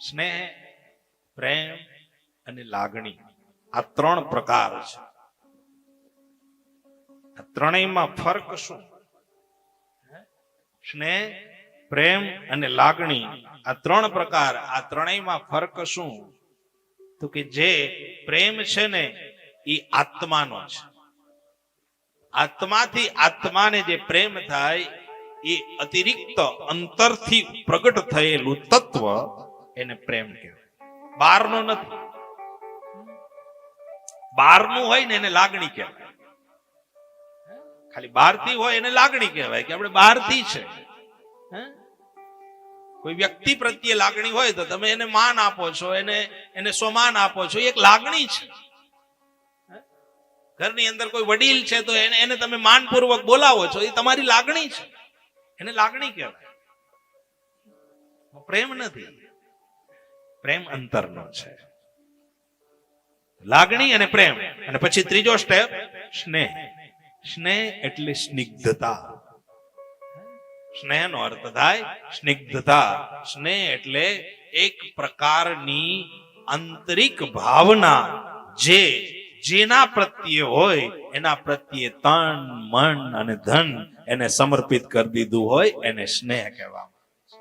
સ્નેહ, પ્રેમ અને લાગણી, આ ત્રણ પ્રકાર છે. આ ત્રણેયમાં ફરક શું? સ્નેહ, પ્રેમ અને લાગણી, આ ત્રણ પ્રકાર, આ ત્રણેયમાં ફરક શું? તો કે જે પ્રેમ છે ને એ આત્માનો છે. આત્માથી આત્માને જે પ્રેમ થાય એ અતિરિક્ત અંતરથી પ્રગટ થયેલું તત્વ એને પ્રેમ કહેવાય. બહારનો નથી. બહારનું હોય ને એને લાગણી કહેવાય. ખાલી બહારથી હોય એને લાગણી કહેવાય કે આપણે બહારથી છે. કોઈ વ્યક્તિ પ્રત્યે લાગણી હોય તો તમે એને માન આપો છો, એને સ્વમાન આપો છો, એક લાગણી છે. ઘરની અંદર કોઈ વડીલ છે તો એને તમે માનપૂર્વક બોલાવો છો, એ તમારી લાગણી છે, એને લાગણી કહેવાય. પ્રેમ નથી. પ્રેમ અંતરનો છે. લાગણી અને પ્રેમ. અને પછી ત્રીજો સ્ટેપ સ્નેહ. સ્નેહ એટલે સ્નિગ્ધતા. સ્નેહનો અર્થ થાય સ્નિગ્ધતા. સ્નેહ એટલે એક પ્રકારની આંતરિક ભાવના જેના પ્રત્યે હોય એના પ્રત્યે તન, મન અને ધન એને સમર્પિત કરી દીધું હોય એને સ્નેહ કહેવામાં.